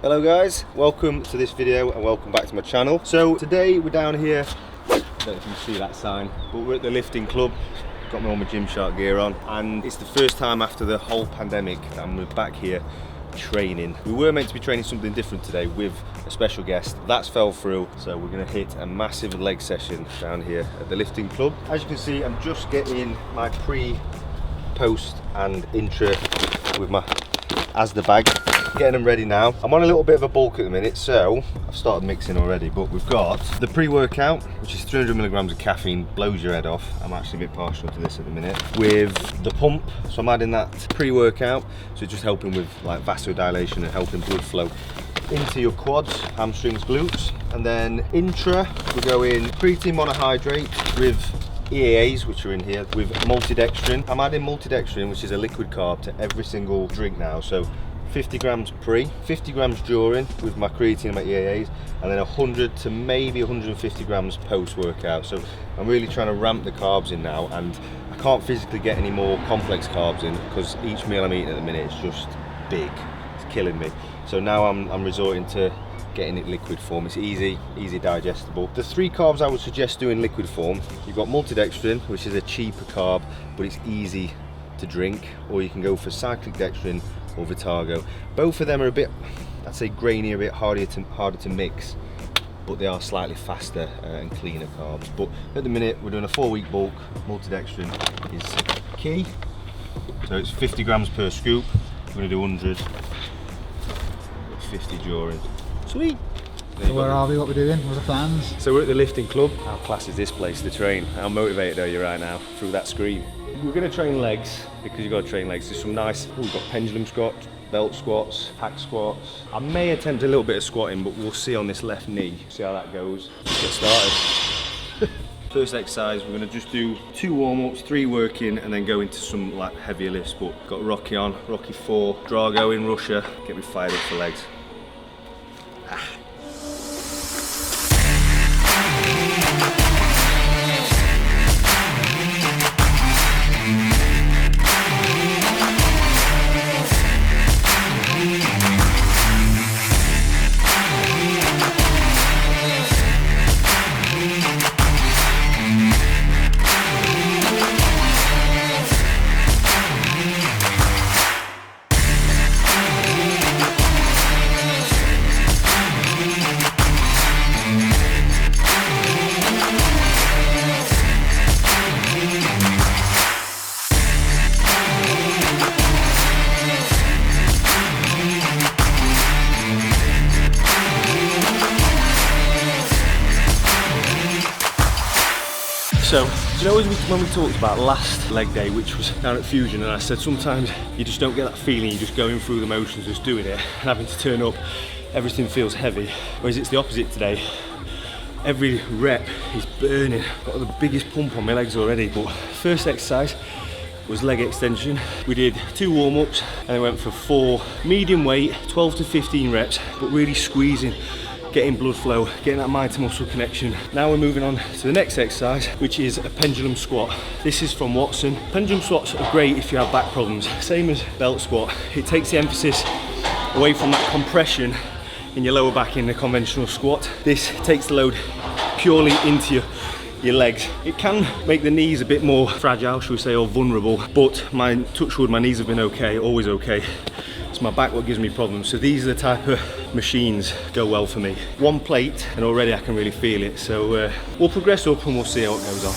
Hello guys, welcome to this video and welcome back to my channel. So today we're down here, I don't know if you can see that sign, but we're at the lifting club. Got me all my Gymshark gear on, and it's the first time after the whole pandemic that I'm back here training. We were meant to be training something different today with a special guest. That's fell through, so we're going to hit a massive leg session down here at the lifting club. As you can see, I'm just getting my pre, post and intra with my ASDA bag, getting them ready now. I'm on a little bit of a bulk at the minute, so I've started mixing already, but we've got the pre-workout, which is 300 milligrams of caffeine, blows your head off. I'm actually a bit partial to this at the minute. With the pump, so I'm adding that pre-workout, so it's just helping with like vasodilation and helping blood flow into your quads, hamstrings, glutes. And then intra, we're going creatine monohydrate with EAAs, which are in here, with multidextrin. I'm adding multidextrin, which is a liquid carb, to every single drink now. So 50 grams pre, 50 grams during with my creatine and my EAAs, and then 100 to maybe 150 grams post-workout. So I'm really trying to ramp the carbs in now, and I can't physically get any more complex carbs in because each meal I'm eating at the minute is just big. It's killing me. So now I'm resorting to getting it liquid form. It's easy digestible. The three carbs I would suggest doing liquid form, you've got multidextrin, which is a cheaper carb, but it's easy to drink, or you can go for cyclic dextrin or Vitargo. Both of them are a bit, I'd say, grainier, a bit harder to mix, but they are slightly faster and cleaner carbs. But at the minute, we're doing a 4-week bulk. Multidextrin is key. So it's 50 grams per scoop. We're gonna do 100, 50 during. Sweet. So where are we, what we're doing, what are the plans? So we're at the lifting club. How class is this place to train? How motivated are you right now through that screen? We're going to train legs, because you've got to train legs. There's some nice, we've got pendulum squats, belt squats, hack squats. I may attempt a little bit of squatting, but we'll see on this left knee, see how that goes. Let's get started. First exercise, we're going to just do 2 warm-ups, 3 working, and then go into some like heavier lifts. But got Rocky on, Rocky 4, Drago in Russia, get me fired up for legs. So, you know when we talked about last leg day, which was down at Fusion, and I said sometimes you just don't get that feeling, you're just going through the motions, just doing it, and having to turn up, everything feels heavy. Whereas it's the opposite today. Every rep is burning. Got the biggest pump on my legs already, but first exercise was leg extension. We did 2 warm-ups and then went for 4 medium weight, 12 to 15 reps, but really squeezing, getting blood flow, getting that mind to muscle connection. Now we're moving on to the next exercise, which is a pendulum squat. This is from Watson. Pendulum squats are great if you have back problems. Same as belt squat. It takes the emphasis away from that compression in your lower back in the conventional squat. This takes the load purely into your legs. It can make the knees a bit more fragile, shall we say, or vulnerable, but touch wood, my knees have been okay, always okay. It's my back what gives me problems. So these are the type of machines go well for me. 1 plate and already I can really feel it. So we'll progress up and we'll see how it goes on.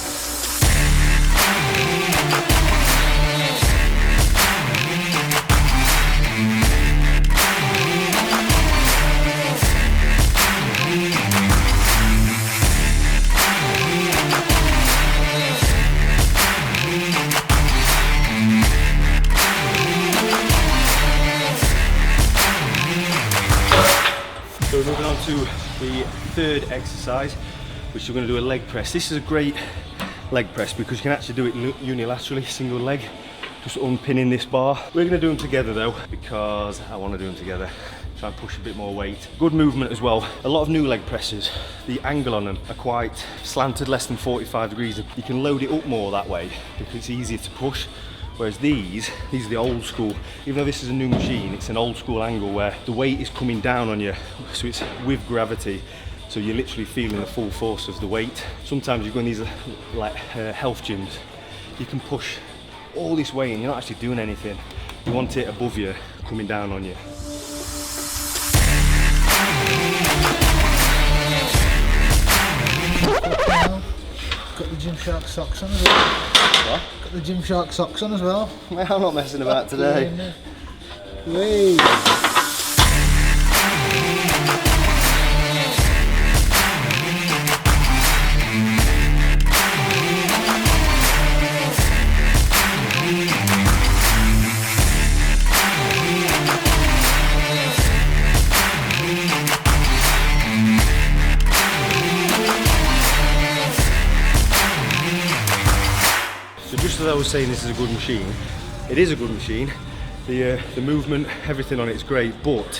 So we're moving on to the third exercise, which we're going to do a leg press. This is a great leg press because you can actually do it unilaterally, single leg, just unpinning this bar. We're going to do them together though, because I want to do them together. Try and push a bit more weight. Good movement as well. A lot of new leg presses, the angle on them are quite slanted, less than 45 degrees. You can load it up more that way because it's easier to push. Whereas these are the old school. Even though this is a new machine, it's an old school angle where the weight is coming down on you, so it's with gravity. So you're literally feeling the full force of the weight. Sometimes you go in these like health gyms, you can push all this weight and you're not actually doing anything. You want it above you, coming down on you. Got the Gymshark socks on as well. What? Got the Gymshark socks on as well. I'm not messing about today. Wait. So just as I was saying, this is a good machine. It is a good machine. The movement, everything on it is great, but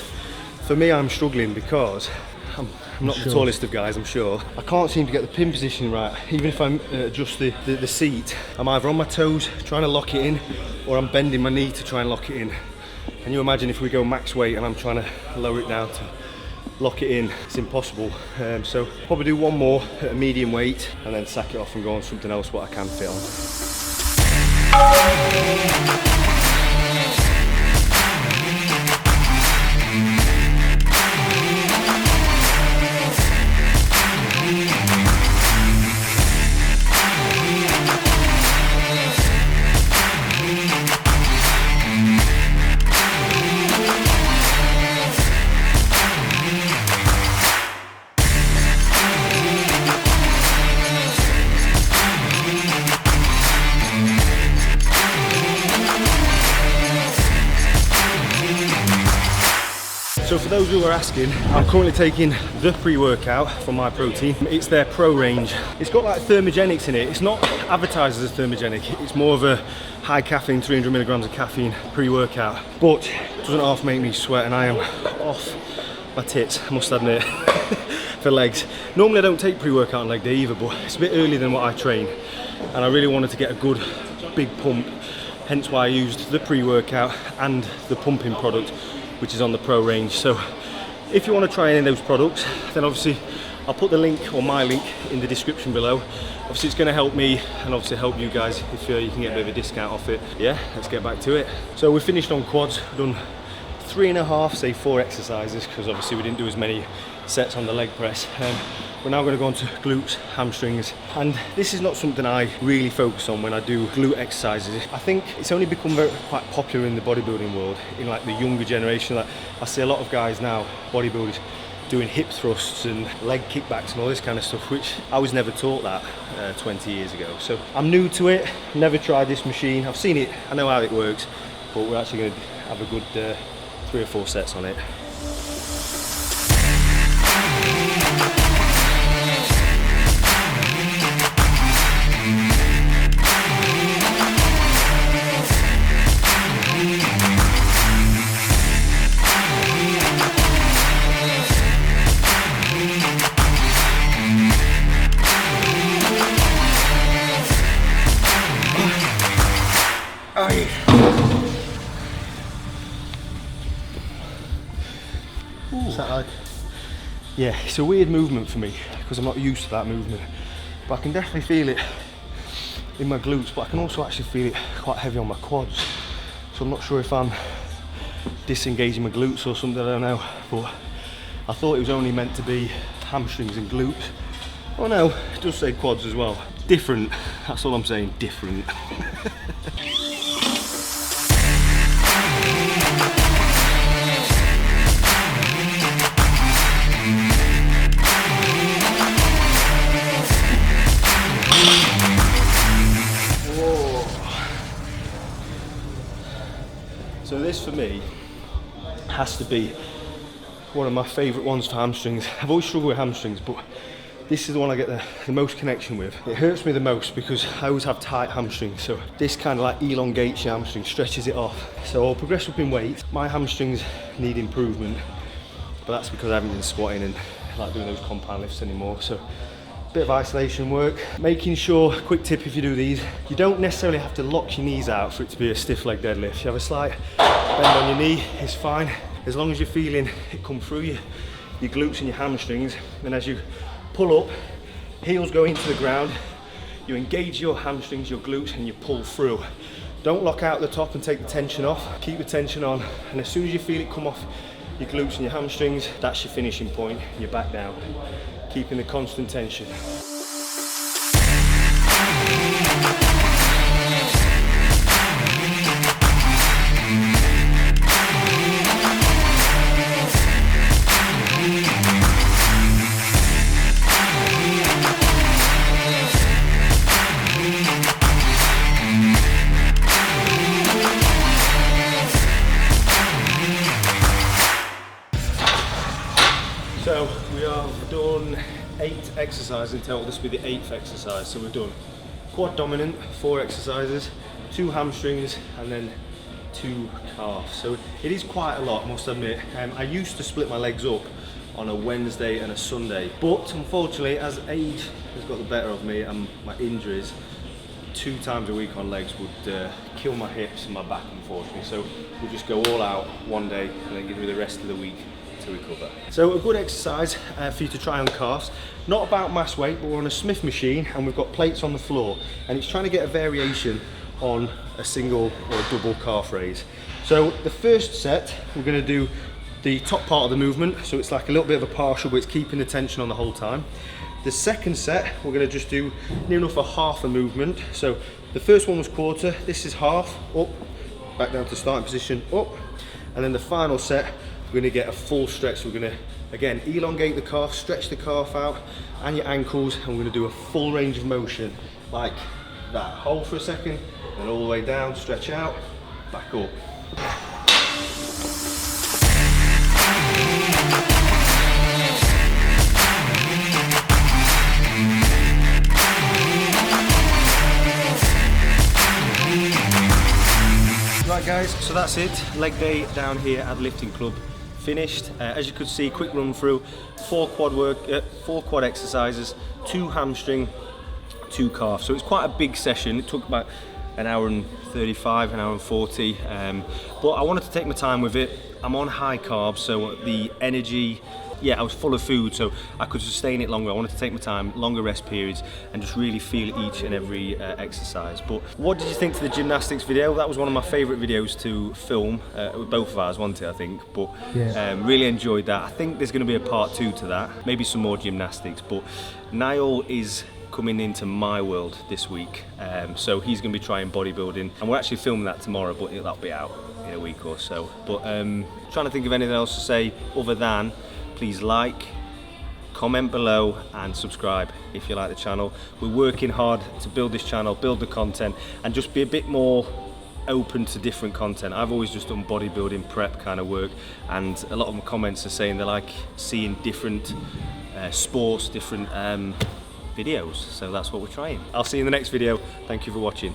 for me I'm struggling because I'm not the tallest of guys, I'm sure. I can't seem to get the pin position right. Even if I adjust the seat, I'm either on my toes trying to lock it in, or I'm bending my knee to try and lock it in. Can you imagine if we go max weight and I'm trying to lower it down to lock it in? It's impossible. So probably do one more at a medium weight and then sack it off and go on something else what I can fit on. So for those who are asking, I'm currently taking the pre-workout from My Protein. It's their Pro range. It's got like thermogenics in it. It's not advertised as a thermogenic. It's more of a high caffeine, 300 milligrams of caffeine pre-workout. But it doesn't half make me sweat, and I am off my tits, I must admit, for legs. Normally I don't take pre-workout on leg day either, but it's a bit earlier than what I train. And I really wanted to get a good big pump, hence why I used the pre-workout and the pumping product, which is on the Pro range. So if you want to try any of those products, then obviously I'll put the link, or my link, in the description below. Obviously it's going to help me and obviously help you guys if you can get a bit of a discount off it. Yeah, let's get back to it. So we finished on quads. We've done 3.5, say 4 exercises, because obviously we didn't do as many sets on the leg press. We're now going to go on to glutes, hamstrings, and this is not something I really focus on when I do glute exercises. I think it's only become quite popular in the bodybuilding world, in like the younger generation. Like I see a lot of guys now, bodybuilders, doing hip thrusts and leg kickbacks and all this kind of stuff, which I was never taught that 20 years ago. So I'm new to it, never tried this machine. I've seen it, I know how it works, but we're actually going to have a good 3 or 4 sets on it. What's that like? Yeah, it's a weird movement for me because I'm not used to that movement, but I can definitely feel it in my glutes, but I can also actually feel it quite heavy on my quads. So I'm not sure if I'm disengaging my glutes or something, I don't know, but I thought it was only meant to be hamstrings and glutes. Oh no, it does say quads as well. Different, that's all I'm saying, different. So this for me has to be one of my favourite ones for hamstrings. I've always struggled with hamstrings, but this is the one I get the most connection with. It hurts me the most because I always have tight hamstrings, so this kind of like elongates your hamstring, stretches it off. So I'll progress up in weight. My hamstrings need improvement, but that's because I haven't been squatting and like doing those compound lifts anymore. So a bit of isolation work. Making sure, quick tip if you do these, you don't necessarily have to lock your knees out for it to be a stiff leg deadlift. You have a slight bend on your knee, it's fine. As long as you're feeling it come through your glutes and your hamstrings, and as you pull up, heels go into the ground, you engage your hamstrings, your glutes, and you pull through. Don't lock out the top and take the tension off. Keep the tension on, and as soon as you feel it come off your glutes and your hamstrings, that's your finishing point. You're back down, keeping the constant tension. So we have done 8 exercises in total. This will be the 8th exercise. So we've done quad dominant, 4 exercises, 2 hamstrings, and then 2 calves. So it is quite a lot, I must admit. I used to split my legs up on a Wednesday and a Sunday, but unfortunately, as age has got the better of me and my injuries, 2 times a week on legs would kill my hips and my back, unfortunately. So we'll just go all out one day and then give me the rest of the week to recover. So a good exercise for you to try on calves. Not about mass weight, but we're on a Smith machine and we've got plates on the floor, and it's trying to get a variation on a single or a double calf raise. So the first set, we're going to do the top part of the movement, so it's like a little bit of a partial, but it's keeping the tension on the whole time. The second set, we're going to just do near enough a half a movement. So the first one was quarter, this is half, up, back down to starting position, up, and then the final set, we're going to get a full stretch. So we're going to, again, elongate the calf, stretch the calf out and your ankles, and we're going to do a full range of motion like that. Hold for a second, and all the way down, stretch out, back up. Right guys, so that's it. Leg day down here at Lifting Club finished. As you could see, quick run through 4 quad exercises, 2 hamstring, 2 calf. So it's quite a big session. It took about an hour and 35, an hour and 40. But I wanted to take my time with it. I'm on high carbs, so the energy, I was full of food, so I could sustain it longer. I wanted to take my time, longer rest periods, and just really feel each and every exercise. But what did you think to the gymnastics video? That was one of my favourite videos to film. With both of ours, wasn't it, I think? But really enjoyed that. I think there's going to be a part 2 to that, maybe some more gymnastics. But Niall is coming into my world this week, so he's going to be trying bodybuilding, and we're actually filming that tomorrow, but that'll be out in a week or so. But trying to think of anything else to say other than please like, comment below and subscribe if you like the channel. We're working hard to build this channel, build the content, and just be a bit more open to different content. I've always just done bodybuilding prep kind of work, and a lot of my comments are saying they like seeing different sports, different videos. So that's what we're trying. I'll see you in the next video. Thank you for watching.